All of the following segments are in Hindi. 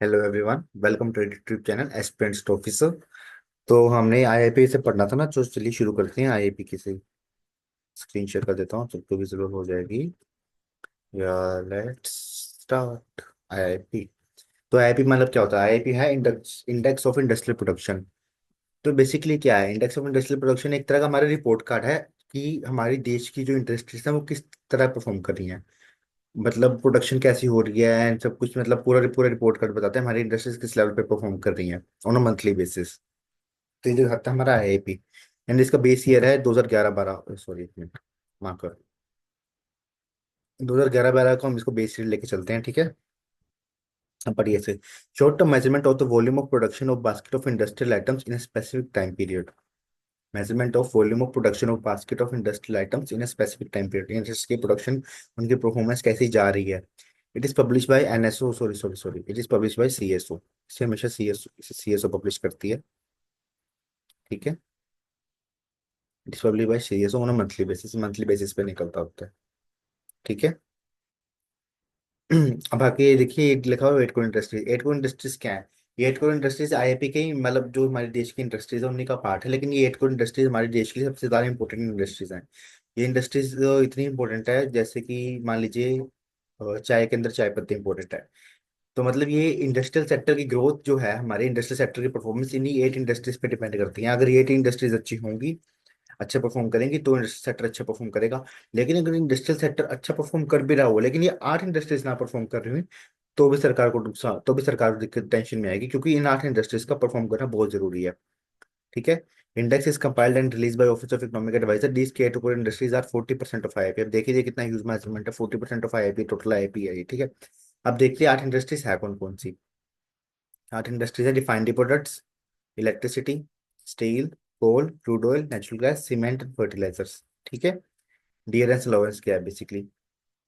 Hello everyone, welcome to YouTube channel aspirants officer. तो हमने आईआईपी से पढ़ना था ना, तो चलिए शुरू करते हैं। आईआईपी की से स्क्रीन शेयर कर देता हूँ, सबको विजिबल हो जाएगी। या लेट्स स्टार्ट। आईआईपी। तो आईआईपी मतलब क्या होता है? आईआईपी है index index of industrial production. तो बेसिकली क्या है इंडेक्स ऑफ इंडस्ट्रियल प्रोडक्शन? एक तरह का हमारा रिपोर्ट कार्ड है कि हमारी देश की जो इंडस्ट्रीज है वो किस तरह परफॉर्म कर रही हैं। मतलब प्रोडक्शन कैसी हो रही है एंड सब कुछ, मतलब पूरा पूरा रिपोर्ट कार्ड बताते हैं हमारी इंडस्ट्रीज किस लेवल पे परफॉर्म कर रही हैं ऑन अ मंथली बेसिस। तो ये जो खाता हमारा आईआईपी एंड इसका बेस ईयर है 2011-12। सॉरी, एक मिनट, माफ कर। 2011-12 को हम इसको बेस ईयर लेके चलते हैं, ठीक है। अब पढ़िए से। Short term measurement of the volume of production of basket of industrial items in specific time period. Measurement of volume of production of basket of industrial items in specific time period, industry की प्रोडक्शन, उनकी परफॉर्मेंस कैसी जा रही है। It is publish by NSO, sorry sorry sorry, it is publish by CSO. इसे हमेशा सीएसओ पब्लिश करती है, ठीक है। It is publish by CSO on monthly basis पे निकलता होता है, ठीक है। अब आगे देखिए, लिखा हुआ eight core industries. Eight core industries क्या है? ये एट कोर इंडस्ट्रीज आईआईपी के ही, मतलब जो हमारे देश की इंडस्ट्रीज है उन्हीं का पार्ट है, लेकिन ये एट कोर इंडस्ट्रीज हमारे देश के लिए सबसे ज्यादा इंपॉर्टेंट इंडस्ट्रीज हैं। ये इंडस्ट्रीज इतनी इंपॉर्टेंट है जैसे कि मान लीजिए चाय के अंदर चाय पत्ती इंपॉर्टेंट है। तो मतलब ये इंडस्ट्रियल सेक्टर की ग्रोथ जो है, हमारे इंडस्ट्रियल सेक्टर की परफॉर्मेंस इन्हीं एट इंडस्ट्रीज पे डिपेंड करती है। अगर ये एट इंडस्ट्रीज अच्छी होंगी, अच्छे परफॉर्म करेंगी, तो इंडस्ट्रियल सेक्टर अच्छा परफॉर्म करेगा। लेकिन अगर इंडस्ट्रियल सेक्टर अच्छा परफॉर्म कर भी रहा हो, लेकिन ये आठ इंडस्ट्रीज ना परफॉर्म कर रही हुई, तो भी सरकार को नुकसान, तो भी सरकार दिक्कत टेंशन में आएगी, क्योंकि इन आठ इंडस्ट्रीज का परफॉर्म करना बहुत जरूरी है, ठीक है। Index is compiled and release by office of economic adviser. These category industries are 40% of IIP. अब देखिए कितना ह्यूज मेजरमेंट है, 40% ऑफ आईआईपी, टोटल आईआईपी है ये, ठीक है। अब देखिए आठ इंडस्ट्रीज है कौन कौन सी। आठ इंडस्ट्रीज है: refinery products, electricity, steel, coal, crude oil, natural gas, cement and fertilisers, ठीक है। डियरेंस अलाउंस क्या है? बेसिकली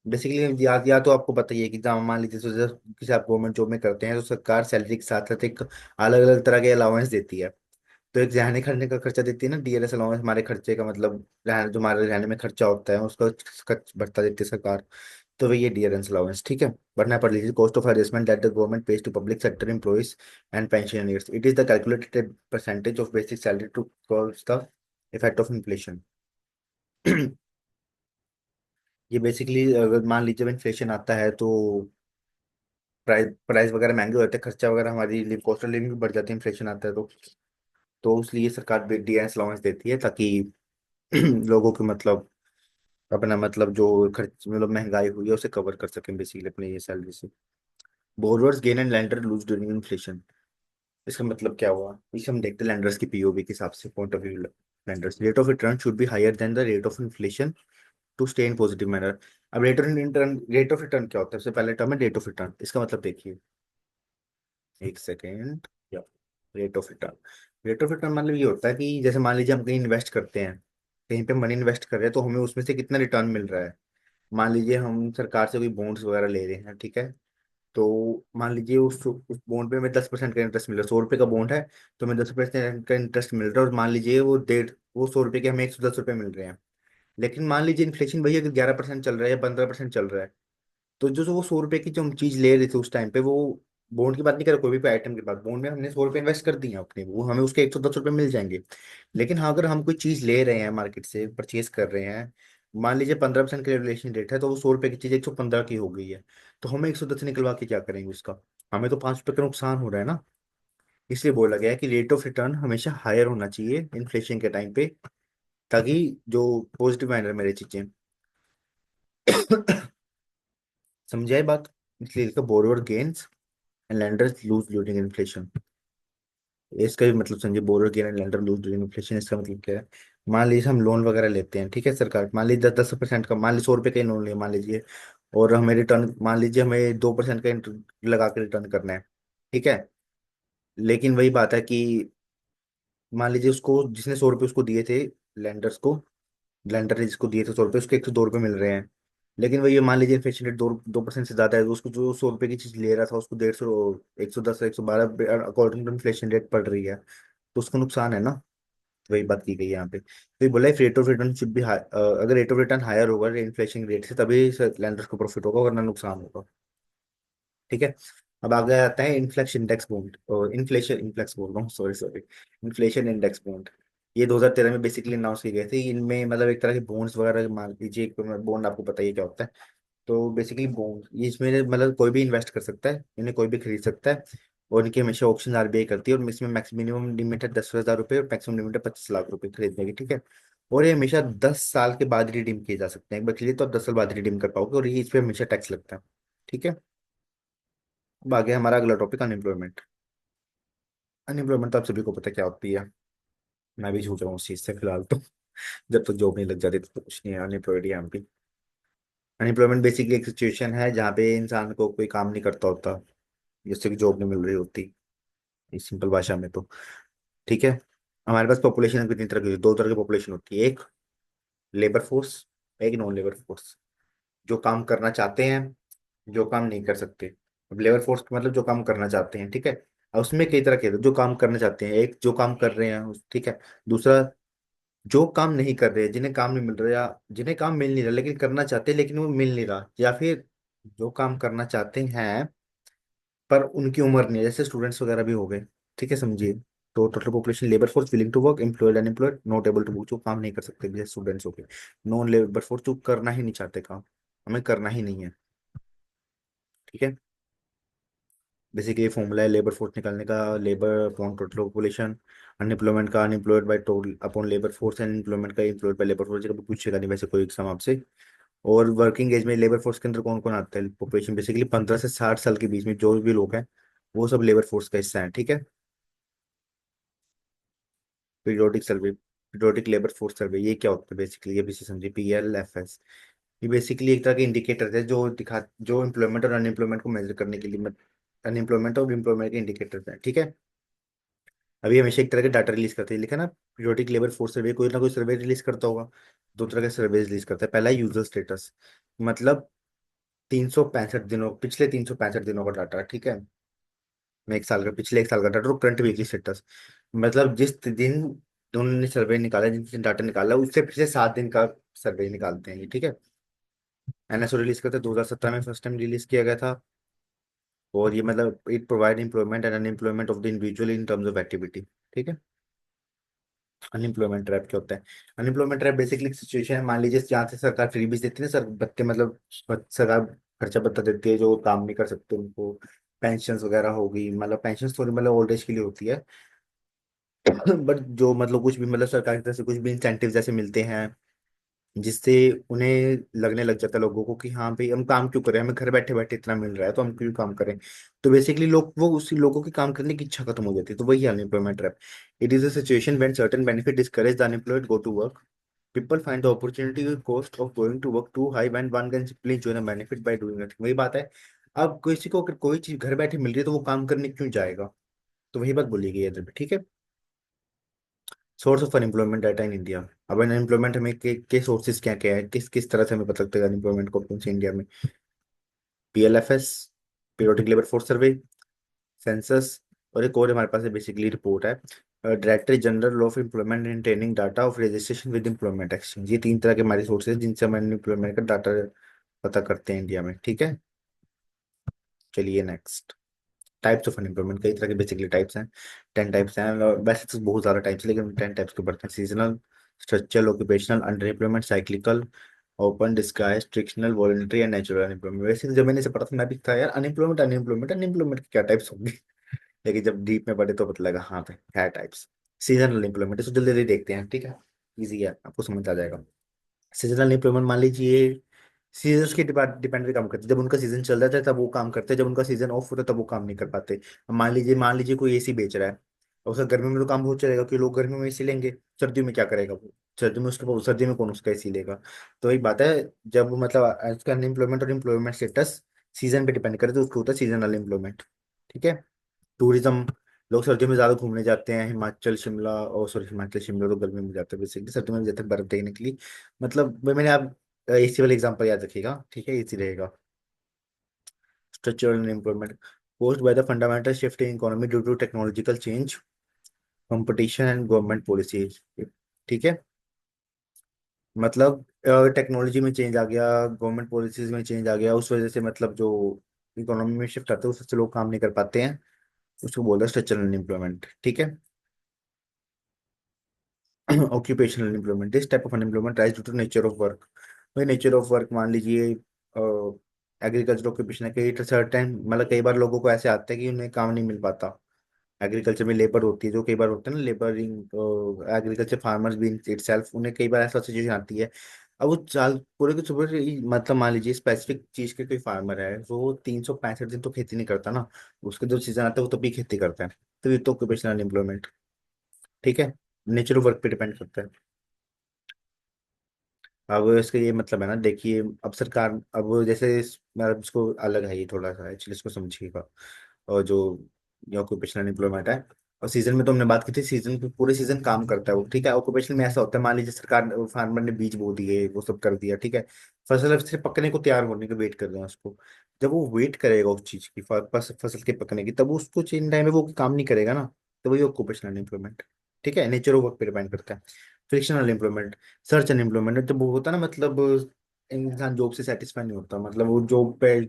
बेसिकली या तो आपको पता ही है कि जहाँ मान लीजिए तो किसी आप गवर्नमेंट जॉब में करते हैं, तो सरकार सैलरी के साथ साथ एक अलग अलग तरह के अलाउंस देती है। तो एक रहने खाने का खर्चा देती है ना, डीएलएस अलाउंस, हमारे खर्चे का मतलब जो हमारे रहने में खर्चा होता है उसका खर्च भत्ता देती है सरकार। तो वही ये डियरेंस अलाउंस, ठीक है। पढ़ना पढ़ लीजिए। Cost of harassment that the government pays to public sector employees and pensioners, it is the calculated percentage of basic salary to calls the effect of inflation. ये बेसिकली अगर मान लीजिए जब इन्फ्लेशन आता है तो प्राइस प्राइस वगैरह महंगे होते हैं, खर्चा वगैरह, हमारी लिव कॉस्ट ऑफ लिविंग भी बढ़ जाती है, इन्फ्लेशन आता है तो इसलिए सरकार डीएस अलाउंस देती है, ताकि लोगों के मतलब अपना मतलब जो खर्च, मतलब महंगाई हुई है उसे कवर कर सकें बेसिकली अपने ये सैलरी से। Borrowers gain and lender lose during inflation. इसका मतलब क्या हुआ, इसे हम देखते हैं लेंडर्स की पीओवी के हिसाब से, point of view. Lenders rate of return should be higher than the rate of inflation to stay in positive manner. अब रेट ऑफ रिटर्न क्या होता है? सबसे पहले टर्म है रेट ऑफ रिटर्न। इसका मतलब देखिए, एक सेकेंड। या रेट ऑफ रिटर्न मतलब ये होता है कि जैसे मान लीजिए हम कहीं इन्वेस्ट करते हैं, कहीं पे मनी इन्वेस्ट कर रहे हैं, तो हमें उसमें से कितना रिटर्न मिल रहा है। मान लीजिए हम सरकार से कोई बॉन्ड्स वगैरह ले रहे हैं, ठीक है। तो मान लीजिए उस बॉन्ड पे हमें 10% का इंटरेस्ट मिल रहा है। 100 रुपये का बॉन्ड है, तो हमें 10% का इंटरेस्ट मिल रहा है, और मान लीजिए वो 100 रुपये के हमें 110 रुपये मिल रहे हैं। लेकिन मान लीजिए इन्फ्लेशन वही अगर 11% चल रहा है या 15% चल रहा है, तो जो जो वो 100 रुपये की जो हम चीज ले रहे थे उस टाइम पे, वो बॉन्ड की बात नहीं कर रहा, कोई भी आइटम की बात, बॉन्ड में हमने 100 रुपये इन्वेस्ट कर दिए अपने, वो हमें उसके 110 रुपये मिल जाएंगे। लेकिन हाँ, अगर हम कोई चीज ले रहे हैं मार्केट से परचेज कर रहे हैं, मान लीजिए 15% का रेगुलेशन रेट है, तो वो 100 रुपये की चीज 115 की हो गई है, तो हमें 110 निकलवा के क्या करेंगे उसका? हमें तो 5 रुपये का नुकसान हो रहा है ना। इसलिए बोला गया है कि रेट ऑफ रिटर्न हमेशा हायर होना चाहिए इन्फ्लेशन के टाइम पे, ताकि जो पॉजिटिव मैनर में रहे चीजें। समझे आई बात? इसलिए इसका borrower gains and lenders lose during inflation. इसका भी मतलब समझिए, borrower gain and lender lose during inflation. इसका मतलब क्या है? मान लीजिए हम लोन वगैरह लेते हैं, ठीक है, सरकार मान लीजिए 10-10% का, मान लीजिए 100 रुपये का लोन लिया मान लीजिए, और हमें रिटर्न मान लीजिए हमें 2% का लगा के रिटर्न करना है, ठीक है। लेकिन वही बात है कि मान लीजिए उसको, जिसने 100 रुपये उसको दिए थे, लेंडर्स को, लेंडर ने जिसको दिए थे 100 रुपये, उसके 102 रुपये मिल रहे हैं। लेकिन वही मान लीजिए इन्फ्लेशन रेट 2% से ज्यादा है, तो उसको जो 100 रुपये की चीज ले रहा था उसको 150, 110, 112 अकॉर्डिंग टू इन्फ्लेशन रेट पड़ रही है, तो उसको नुकसान है ना। वही बात की गई है यहाँ पे। तो ये बोला है rate of return should B high, अगर रेट ऑफ रिटर्न हायर होगा इन्फ्लेशन रेट से, तभी लैंडर्स को प्रॉफिट होगा, वरना नुकसान होगा, ठीक है। अब आगे आता है इन्फ्लेक्शन इंडेक्स बॉन्ड, और इन्फ्लेशन इन्फ्लेक्स बोल रहा हूँ, sorry sorry, inflation index bond. ये 2013 में बेसिकली अनाउंस किए गए थे। इनमें मतलब एक तरह के बॉन्ड्स वगैरह, मान लीजिए बॉन्ड आपको पता ही क्या होता है। तो बेसिकली बॉन्ड, ये इसमें मतलब कोई भी इन्वेस्ट कर सकता है, इन्हें कोई भी खरीद सकता है। और इनकी हमेशा ऑप्शन आरबीआई करती है, और इसमें मैक्स मिनिमम लिमिट है 10,000 रुपये और मैक्सिमम लिमिट है 25 लाख रुपये खरीदने की, ठीक है। और ये हमेशा 10 साल के बाद रिडीम किए जा सकते हैं। एक बार के लिए तो आप 10 साल बाद रिडीम कर पाओगे, और ये इस पे हमेशा टैक्स लगता है, ठीक है। अब आगे हमारा अगला टॉपिक अनएम्प्लॉयमेंट। अनएम्प्लॉयमेंट तो आप सभी को पता है क्या होती है। मैं भी झूठ रहा हूँ उस चीज से फिलहाल तो। जब तक जॉब नहीं लग जाती तब तो कुछ नहीं है, अनएम्प्लॉयड ही है हम भी। अनएम्प्लॉयमेंट बेसिकली एक सिचुएशन है जहाँ पे इंसान को कोई काम नहीं करता होता, जिससे कि जॉब नहीं मिल रही होती, इस सिंपल भाषा में तो, ठीक है। हमारे पास पॉपुलेशन कितनी तरह की होती है? दो तरह की पॉपुलेशन होती है, एक लेबर फोर्स, एक नॉन लेबर फोर्स। जो काम करना चाहते हैं, जो काम नहीं कर सकते। अब लेबर फोर्स का मतलब जो काम करना चाहते हैं, ठीक है। अब उसमें कई तरह के जो काम करना चाहते हैं, एक जो काम कर रहे हैं ठीक है। दूसरा जो काम नहीं कर रहे, जिन्हें काम नहीं मिल रहा, या जिन्हें काम मिल नहीं रहा लेकिन करना चाहते हैं लेकिन वो मिल नहीं रहा, या फिर जो काम करना चाहते हैं पर उनकी उम्र नहीं है, जैसे स्टूडेंट्स वगैरह भी हो गए, ठीक है, समझिए। तो total population labour force willing to work, employed unemployed not able to work, जो काम नहीं कर सकते जैसे स्टूडेंट्स हो गए। नॉन लेबर फोर्स जो करना ही नहीं चाहते काम, हमें करना ही नहीं है, ठीक है। बेसिकली ये फॉर्मूला है लेबर फोर्स निकालने का, labour upon total population. Unemployment का unemployed by total upon labour force, and employment का एम्प्लॉयड बाई लेबर फोर्स। कभी पूछेगा नहीं वैसे कोई एग्जाम आपसे। और वर्किंग एज में लेबर फोर्स के अंदर कौन कौन आता है? पॉपुलेशन बेसिकली 15 से 60 साल के बीच में जो भी लोग हैं, वो सब लेबर फोर्स का हिस्सा है, ठीक है। पीरियोडिक सर्वे, पीरियोडिक लेबर फोर्स सर्वे, ये क्या होता है बेसिकली? ये भी समझिए, PLFS। ये बेसिकली एक तरह के इंडिकेटर है जो दिखा, जो एम्प्लॉयमेंट और अनएम्प्लॉयमेंट को मेजर करने के लिए, अनएम्प्लॉयमेंट और एम्प्लॉयमेंट के इंडिकेटर है, ठीक है। अभी हमेशा एक तरह के डाटा रिलीज करते हैं, लिखा ना पीरियोडिक लेबर फोर्स सर्वे, कोई ना कोई सर्वे रिलीज करता होगा। दो तरह के सर्वे रिलीज करता है। पहला है यूजर स्टेटस, मतलब 365 दिनों, पिछले 365 दिनों का डाटा, ठीक है। मैं एक साल का, पिछले एक साल का डाटा, और करंट वीकली स्टेटस, मतलब जिस दिन उन्होंने सर्वे निकाला, जिस दिन डाटा निकाला, उससे पिछले 7 दिन का सर्वे निकालते हैं ये, ठीक है। NSO रिलीज करते 2017 में फर्स्ट टाइम रिलीज किया गया था। और ये मतलब it provide employment and unemployment of the individual in terms of activity, ठीक है। अनएम्प्लॉयमेंट ट्रैप क्या होता है? अनएम्प्लॉयमेंट ट्रैप बेसिकली सिचुएशन है, मान लीजिए जहाँ से सरकार फ्री बीज देती है ना, सर बत्ते मतलब, सरकार खर्चा भत्ता देती है जो काम नहीं कर सकते उनको। पेंशन वगैरह होगी, मतलब पेंशन थोड़ी मतलब ओल्ड एज के लिए होती है। बट जो मतलब कुछ भी मतलब सरकार की तरफ से कुछ भी इंसेंटिव जैसे मिलते हैं, जिससे उन्हें लगने लग जाता है लोगों को कि हाँ भाई हम काम क्यों करें, हमें घर बैठे बैठे इतना मिल रहा है तो हम क्यों काम करें। तो बेसिकली लोग, वो उसी लोगों की काम करने की इच्छा खत्म हो जाती है, तो वही unemployment trap. It is a situation when certain benefit discourage the unemployed go to work. People find the opportunity cost of going to work too high when one can simply enjoy the benefit by doing nothing. वही बात है, अब किसी को अगर कोई चीज घर बैठे मिल रही है तो वो काम करने क्यों जाएगा? तो वही बात बोली गई है इधर भी, ठीक है। Source of unemployment data in India. अब अनएम्प्लॉयमेंट हमें के सोर्सेज क्या क्या है, किस किस तरह से हमें पता लगता है अनएम्प्लॉयमेंट को कौन से इंडिया में? PLFS, periodic labour force survey, census, और एक और हमारे पास बेसिकली रिपोर्ट है, director general of employment and training data of registration with employment exchange. ये तीन तरह के हमारे सोर्सेज जिनसे हम अनएम्प्लॉयमेंट का डाटा पता करते हैं इंडिया में, ठीक है। चलिए नेक्स्ट, टाइप्स ऑफ अनएम्प्लॉयमेंट। कई तरह के बेसिकली टाइप्स हैं, 10 टाइप्स हैं, और वैसे तो बहुत सारे टाइप्स हैं लेकिन 10 टाइप्स के बढ़ते हैं। Seasonal, structural, occupational, unemployment, cyclical, open, disguise, frictional, voluntary and natural unemployment. वैसे तो जब मैंने इसे पढ़ा था मैं भी था यार, अनएम्प्लॉयमेंट अनएम्प्लॉयमेंट अनएम्प्लॉयमेंट की क्या टाइप्स होंगी। लेकिन जब डीप में पढ़े तो पता लगा हाँ भाई क्या टाइप्स। सीजनल अनएम्प्लॉयमेंट, इसको जल्दी जल्दी देखते हैं, ठीक है। इजी है, आपको समझ आ जाएगा। सीजनल एम्प्लॉयमेंट, मान लीजिए सीजन्स के डिपेंड पे काम करते हैं। जब उनका सीजन चल रहा है तब वो काम करते हैं, जब उनका सीजन ऑफ होता है तब वो काम नहीं कर पाते। अब मान लीजिए कोई AC बेच रहा है, और उसका गर्मी में तो काम बहुत चलेगा क्योंकि लोग गर्मी में AC लेंगे। सर्दियों में क्या करेगा वो? सर्दियों में कौन उसका AC लेगा? तो एक बात है, जब मतलब उसका अनएम्प्लॉयमेंट और एम्प्लॉयमेंट स्टेटस सीजन पे डिपेंड करे तो उसको होता है सीजनल एम्प्लॉयमेंट, ठीक है। टूरिज्म, लोग सर्दियों में ज्यादा घूमने जाते हैं, हिमाचल शिमला, और सॉरी हिमाचल शिमला तो गर्मी में जाते हैं बेसिकली, सर्दियों में जाते हैं बर्फ देखने के लिए। मतलब भाई मैंने आप AC वाला एग्जांपल याद रखिएगा, ठीक है, इजी रहेगा। Structural employment caused by the fundamental shift in economy due to technological change, competition and government policies, ठीक है। मतलब टेक्नोलॉजी में चेंज आ गया, गवर्नमेंट पॉलिसीज में चेंज आ गया, उस वजह से मतलब जो इकोनॉमी में शिफ्ट आते हैं, उससे लोग काम नहीं कर पाते हैं, उसको बोलते हैं स्ट्रक्चरल अनएम्प्लॉयमेंट। ठीक है। Occupational unemployment, this type of unemployment rise due to nature of work. वही नेचर ऑफ वर्क, मान लीजिए एग्रीकल्चर ऑक्यूपेशन है, कई सर्टेन मतलब कई बार लोगों को ऐसे आता है कि उन्हें काम नहीं मिल पाता। एग्रीकल्चर में लेबर होती है, जो कई बार होता है ना लेबरिंग, एग्रीकल्चर फार्मर्स भी इटसेल्फ, उन्हें कई बार ऐसा सिचुएशन आती है। अब वो चाल पूरे के पूरे मतलब मान लीजिए स्पेसिफिक चीज के कोई फार्मर है, वो 365 दिन तो खेती नहीं करता ना, उसके जो सीजन आता है वो तभी खेती करता है। तो ये तो ऑक्यूपेशनल अनएम्प्लॉयमेंट। ठीक है। नेचर ऑफ वर्क पे डिपेंड करता है। अब इसका ये मतलब है ना, देखिए अब सरकार, अब जैसे मतलब इसको अलग है ये थोड़ा सा, एक्चुअली इसको समझिएगा। और जो ये ऑक्यूपेशनल एम्प्लॉयमेंट है, और सीजन में तो हमने बात की थी, सीजन पे पूरे सीजन काम करता है वो। ठीक है। ऑक्यूपेशन में ऐसा होता है, मान लीजिए सरकार, फार्मर ने बीज बो दिए, वो सब कर दिया। ठीक है। फसल अब सिर्फ पकने को तैयार होने के वेट कर रहे हैं उसको। जब वो वेट करेगा उस चीज की, फसल के पकने की, तब उसको चेन टाइम में वो काम नहीं करेगा ना, तो वही ऑक्यूपेशनल एम्प्लॉयमेंट। ठीक है। नेचर ऑफ वर्क पे डिपेंड करता है। फ्रिक्शनल एम्प्लॉयमेंट, सर्च अनएम्प्लॉयमेंट, जब वो होता है ना, मतलब इंसान जॉब से सेटिस्फाई नहीं होता, मतलब वो जॉब पे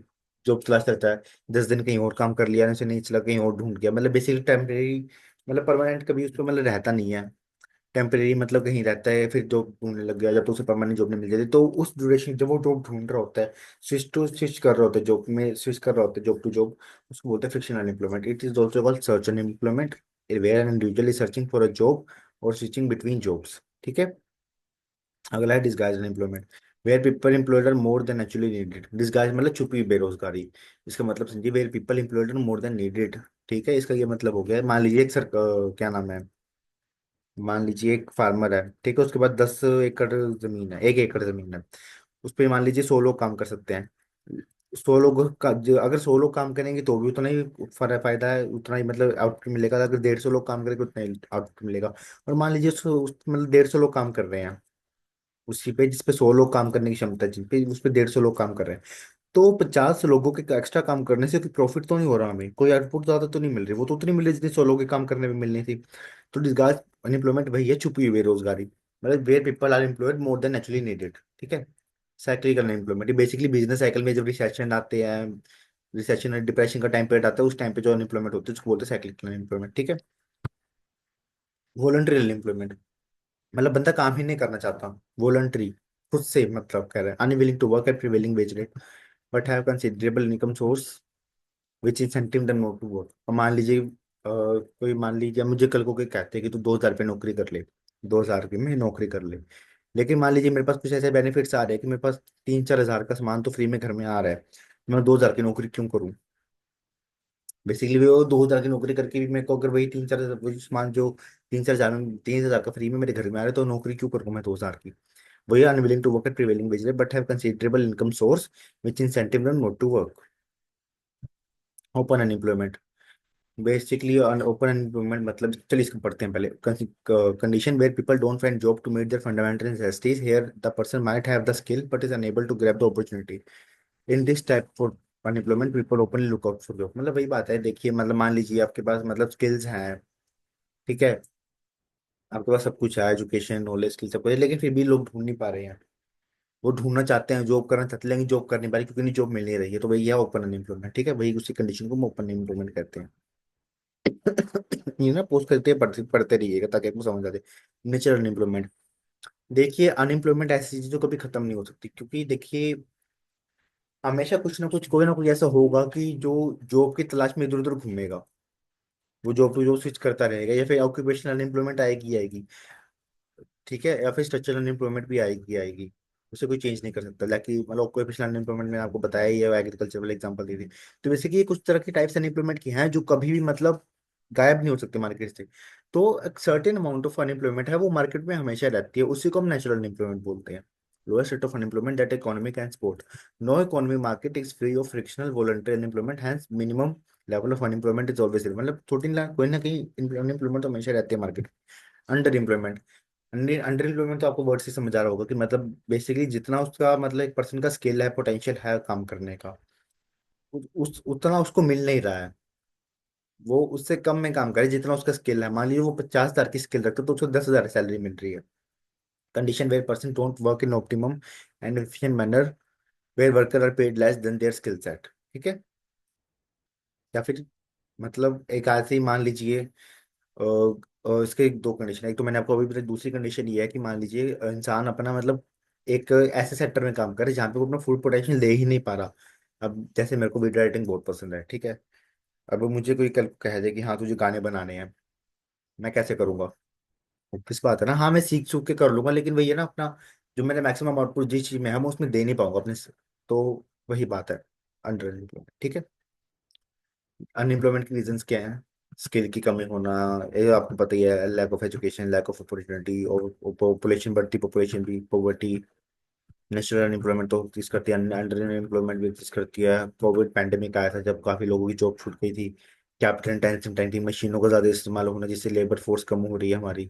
जॉब तलाश करता है। 10 दिन कहीं और काम कर लिया, उसे नहीं चला, कहीं और ढूंढ गया, मतलब बेसिकली टेम्परेरी, मतलब परमानेंट कभी उस पर मतलब रहता नहीं है। टेम्परेरी मतलब कहीं रहता है, फिर जॉब ढूंढने लग गया, जब तो उसे परमानेंट जॉब नहीं मिल जाती, तो उस ड्यूरेशन जब वो जॉब ढूंढ रहा होता है, स्विच कर रहा होता है, जॉब में स्विच कर रहा होता है, जॉब टू जॉब, उसको बोलते हैं frictional employment. It is also called search unemployment, where an individual is searching for a job और स्विचिंग बिटवीन जॉब्स। ठीक है। अगला है disguise unemployment, where people employed are more than actually needed. Disguise मतलब छुपी हुई बेरोजगारी। इसका मतलब समझिए, where people employed are more than needed. ठीक है। इसका ये मतलब हो गया, मान लीजिए एक क्या नाम है, मान लीजिए एक फार्मर है। ठीक है। उसके पास 10 एकड़ जमीन है, 1 एकड़ जमीन है। उस पर मान लीजिए 100 लोग काम कर सकते हैं। 100 लोग का अगर 100 लोग काम करेंगे तो भी उतना ही फायदा है, उतना ही मतलब आउटपुट मिलेगा। अगर 150 लोग काम करेंगे उतना ही आउटपुट मिलेगा। और मान लीजिए मतलब 150 लोग काम कर रहे हैं उसी पे, जिसपे 100 लोग काम करने की क्षमता है, जिसपे उस पे 150 लोग काम कर रहे हैं, तो 50 लोगों के एक्स्ट्रा काम करने से कोई प्रॉफिट तो नहीं हो रहा, हमें कोई आउटपुट ज्यादा तो नहीं मिल रही, वो तो उतनी मिल रही जितनी 100 लोग के काम करने में मिलनी थी। तो डिसगाइज अनएम्प्लॉयमेंट वही है, छुपी हुई बेरोजगारी, मतलब where people are employed more than actually needed. ठीक है। Cyclical unemployment, basically business cycle में जब रिसेशन आते हैं, रिसेशन और डिप्रेशन का टाइम पीरियड आता है, उस टाइम पे जो अनएम्प्लॉयमेंट होती है उसको बोलते हैं साइक्लिकल अनएम्प्लॉयमेंट। ठीक है। वॉलंटरी अनएम्प्लॉयमेंट, मतलब बंदा काम ही नहीं करना चाहता, वॉलंटरी, खुद से, मतलब कह रहे हैं unwilling to work at prevailing wage rate but have considerable income source which incentive them not to work. और मान लीजिए कोई, मान लीजिए मुझे कल को कोई कहते हैं कि तू 2,000 रुपये नौकरी कर ले, 2,000 की में नौकरी कर ले, लेकिन मान लीजिए मेरे पास कुछ ऐसे बेनिफिट्स आ रहे हैं कि मेरे पास 3-4 हज़ार का सामान तो फ्री में घर में आ रहा है, मैं 2,000 की नौकरी क्यों करूँ। बेसिकली वो 2,000 की नौकरी करके भी मेरे को अगर वही 3-4 हज़ार वही सामान जो 3-4 हज़ार में, 3,000 का फ्री में मेरे घर में आ रहा है, तो नौकरी क्यों करूँ मैं 2,000 की। वही unwilling to work at prevailing wage but have considerable income source which incentive them not to work. Open unemployment, basically open employment मतलब, चलिए इसको पढ़ते हैं पहले। Condition where people don't find job to meet their fundamental necessities, here the person might have the skill but is unable to grab the opportunity. In this type for unemployment people openly look out for job. मतलब वही बात है, देखिए मतलब मान लीजिए आपके पास मतलब स्किल्स हैं। ठीक है। आपके पास सब कुछ है, एजुकेशन नॉलेज स्किल सब कुछ है, लेकिन फिर भी लोग ढूंढ नहीं पा रहे हैं। वो ढूंढना चाहते हैं, जॉब करना चाहते हैं, लेकिन जॉब कर नहीं पा रही क्योंकि जॉब मिल नहीं रही है, तो वही है ओपन अनएम्प्लॉयमेंट। ठीक है। वही उसी कंडीशन को हम ओपन अनएम्प्लॉयमेंट कहते हैं। ये ना पोस्ट करते पढ़ते पढ़ते रहिएगा ताकि आपको समझ आ जाए। नेचुरल अनएम्प्लॉयमेंट, देखिए अनएम्प्लॉयमेंट ऐसी चीज जो कभी खत्म नहीं हो सकती, क्योंकि देखिए हमेशा कुछ ना कुछ, कोई ना कोई ऐसा होगा कि जो जॉब की तलाश में इधर उधर घूमेगा, वो जॉब टू जॉब स्विच करता रहेगा, या फिर ऑक्यूपेशनल अनएम्प्लॉयमेंट आएगी ही आएगी। ठीक है। या फिर स्ट्रक्चरल अनएम्प्लॉयमेंट भी आएगी आएगी, उसे कोई चेंज नहीं कर सकता। लाइक मतलब ऑक्यूपेशनल अनएम्प्लॉयमेंट मैंने आपको बताया ही है, एग्रीकल्चर वाले एग्जांपल दी थी। तो बेसिकली ये कुछ तरह की टाइप्स अनएम्प्लॉयमेंट की हैं जो कभी भी मतलब गायब नहीं हो सकते मार्केट से। तो एक सर्टेन अमाउंट ऑफ अनएम्प्लॉयमेंट है, वो मार्केट में हमेशा रहती है, उसी को हम नेचुरल अनएम्प्लॉयमेंट बोलते हैं। Lowest rate of unemployment that economy can support, no economy market is free of frictional voluntary unemployment, hence minimum level of unemployment is always, मतलब छोटी कोई ना कहीं अनएम्प्लॉयमेंट तो हमेशा रहती है market. Under employment, under employment तो आपको वर्ड से समझ आ रहा होगा कि मतलब बेसिकली जितना उसका मतलब एक पर्सन का स्किल है, पोटेंशियल है काम करने का, उस उतना उसको मिल नहीं रहा है। वो उससे कम में काम करे जितना उसका स्किल है। मान लीजिए वो 50,000 की स्किल रखता है तो उसको 10,000 सैलरी मिल रही है। Condition where person don't work in optimum and efficient manner, where worker are paid less than their skill set. ठीक है। या फिर मतलब एक ऐसे ही मान लीजिए, इसके दो कंडीशन है। एक तो मैंने आपको अभी बताई, दूसरी कंडीशन ये है कि मान लीजिए इंसान अपना मतलब एक ऐसे सेक्टर में काम करे जहाँ पे वो अपना फुल पोटेंशियल दे ही नहीं पा रहा। अब जैसे मेरे को वीडियो राइटिंग बहुत पसंद है, ठीक है। अब मुझे कोई कल कह दे कि हाँ तुझे गाने बनाने हैं, मैं कैसे करूंगा? किस बात है ना, हाँ मैं सीख सूख के कर लूंगा, लेकिन वही है ना अपना जो मैंने मैक्सिमम आउटपुट जिस चीज में है मैं उसमें दे नहीं पाऊंगा अपने से। तो वही बात है, अंडर एम्प्लॉयमेंट, ठीक है। अनएम्प्लॉयमेंट के रीजंस क्या हैं? स्किल की कमी होना, ये आपको पता ही है, lack of education, lack of opportunity, और पॉपुलेशन बढ़ती, पॉपुलेशन भी, पॉवर्टी, नेशनल अनएम्प्लॉयमेंट तो एग्जिस्ट करती है, अंडर एम्प्लॉयमेंट भी एग्जिस्ट करती है। कोविड पैंडेमिक आया था जब काफी लोगों की जॉब छूट गई थी। कैपिटल इंटेंसिव टाइम, मशीनों का ज्यादा इस्तेमाल होना जिससे लेबर फोर्स कम हो रही है हमारी।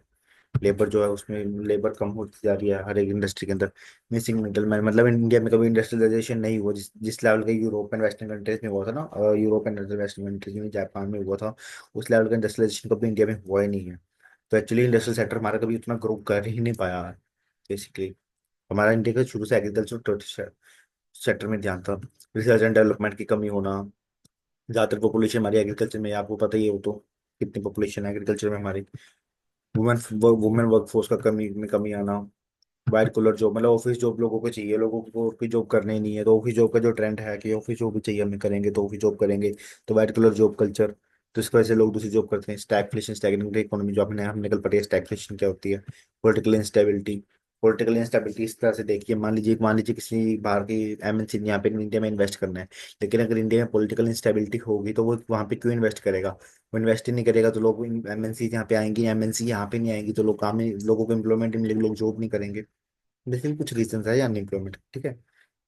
लेबर जो है उसमें लेबर कम होती जा रही है हर एक इंडस्ट्री के अंदर। मिसिंग मिडल मैन, मतलब इंडिया में कभी इंडस्ट्रियलाइजेशन नहीं हुआ जिस जिस लेवल का यूरोप एंड वेस्टर्न कंट्रीज में हुआ था ना, यूरोप एंड वेस्टर्न कंट्रीज में, जापान में हुआ था, उस लेवल का इंडस्ट्रियलाइजेशन कभी इंडिया में हुआ ही नहीं है। तो एक्चुअली इंडस्ट्रियल सेक्टर हमारा कभी उतना ग्रो कर ही नहीं पाया है बेसिकली। हमारा इंडिया का शुरू से एग्रीकल्चर सेक्टर में ध्यान था। रिसर्च एंड डेवलपमेंट की कमी होना, ज्यादातर पॉपुलेशन हमारी एग्रीकल्चर में है, आपको पता ही है वो तो, कितनी पॉपुलेशन है एग्रीकल्चर में हमारी। वुमेन वुमेन वर्कफोर्स का कमी में कमी आना। वाइट कॉलर जॉब, मतलब ऑफिस जॉब लोगों को चाहिए, लोगों को ऑफिस जॉब करने ही नहीं है, तो ऑफिस जॉब का जो ट्रेंड है कि ऑफिस जॉब भी चाहिए हमें, करेंगे तो ऑफिस जॉब करेंगे। तो वाइट कॉलर जॉब कल्चर, तो इसकी वजह से लोग दूसरी जॉब करते हैं। स्टैगफ्लेशन, स्टैग्नेंट इकोनॉमी जो आपने हमने कल पढ़ी है, स्टैगफ्लेशन क्या होती है। पॉलिटिकल इंस्टेबिलिटी, पॉलिटिकल इंस्टेबिलिटी इस तरह से देखिए, मान लीजिए किसी बाहर की एमएनसी ने यहाँ पे इंडिया में इन्वेस्ट करना है, लेकिन अगर इंडिया में पॉलिटिकल इंस्टेबिलिटी होगी तो वो वहाँ पे क्यों इन्वेस्ट करेगा? वो इन्वेस्ट ही नहीं करेगा तो लोग एमएनसी यहाँ पे आएंगी, एमएनसी यहाँ पे नहीं आएंगी तो लोग काम नहीं, लोगों को एम्प्लॉयमेंट नहीं मिलेगी, लोग जॉब नहीं करेंगे। बेसिकली कुछ रीजन है अनएम्प्लॉयमेंट, ठीक है।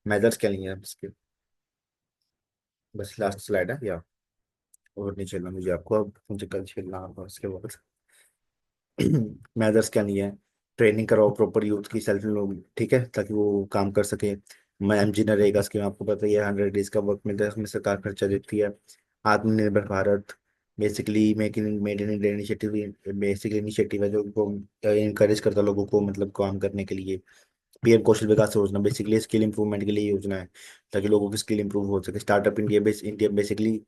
मेजर्स क्या नहीं है इसके, बस लास्ट स्लाइड है या और नहीं चलना मुझे आपको, अब मुझे कल खेलना होगा उसके बाद। मेजर्स क्या नहीं है? ट्रेनिंग कराओ प्रॉपर यूथ की, सेल्फ लोग, ठीक है, ताकि वो काम कर सके। मैं एमजी नरेगा स्कीम आपको पता ही है, 100 डेज का वर्क मिलता है, उसमें सरकार खर्चा देती है। आत्मनिर्भर Bharat, basically made in India initiative, basically initiative है जो इनकरेज करता है लोगों को मतलब काम करने के लिए। पीएम कौशल विकास योजना बेसिकली स्किल इंप्रूवमेंट के लिए योजना है, ताकि लोगों की स्किल इंप्रूव हो सके। Startup India, India basically,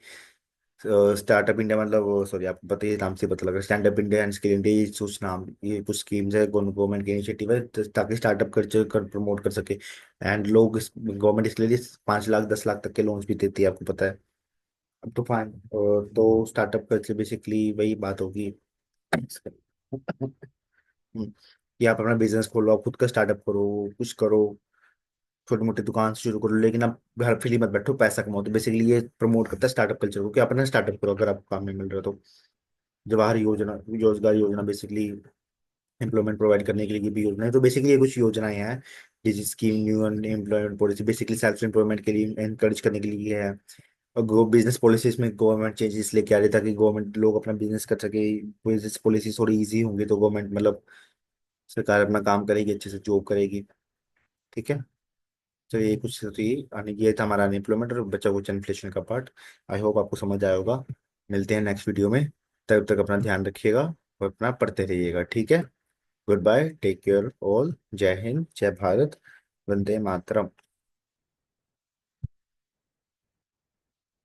startup India मतलब सॉरी आपको पता ही नाम से पता लग रहा है, stand up India and skill India, ये कुछ नाम, ये कुछ स्कीम्स है, गवर्नमेंट की इनिशिएटिव है ताकि स्टार्टअप कल्चर कर प्रमोट कर सके। एंड लोग गवर्नमेंट इसके लिए 5 लाख 10 लाख तक के लोन्स भी देती है, आपको पता है। अब तो फाइन, तो स्टार्टअप कल्चर बेसिकली वही बात होगी। कि आप अपना बिजनेस खोलो, आप खुद का स्टार्टअप करो, कुछ करो, छोटी मोटी दुकान से शुरू करो, लेकिन आप घर फ्री मत बैठो, पैसा कमाओ। तो बेसिकली ये प्रमोट करता है स्टार्टअप कल्चर को कि अपना स्टार्टअप करो अगर आपको काम नहीं मिल रहा तो। जवाहर योजना, रोजगार योजना बेसिकली एम्प्लॉयमेंट प्रोवाइड करने के लिए भी योजना है। तो बेसिकली ये कुछ योजनाएं हैं जिस scheme, new employment policy basically self employment के लिए एनकरेज करने के लिए है। और बिजनेस पॉलिसीज में गवर्नमेंट चेंजेस लेके आ रही है ताकि गवर्नमेंट लोग अपना बिजनेस कर सके। बिजनेस पॉलिसी थोड़ी इजी होंगी तो गवर्नमेंट मतलब सरकार अपना काम करेगी, अच्छे से जॉब करेगी, ठीक है। तो ये कुछ थी, ये था हमारा अनएम्प्लॉयमेंट और बचा कुछ इन्फ्लेशन का पार्ट। आई होप आपको समझ आया होगा। मिलते हैं नेक्स्ट वीडियो में, तब तक अपना ध्यान रखिएगा और अपना पढ़ते रहिएगा, ठीक है। Good bye, take care all, जय हिंद, जय भारत, वंदे मातरम।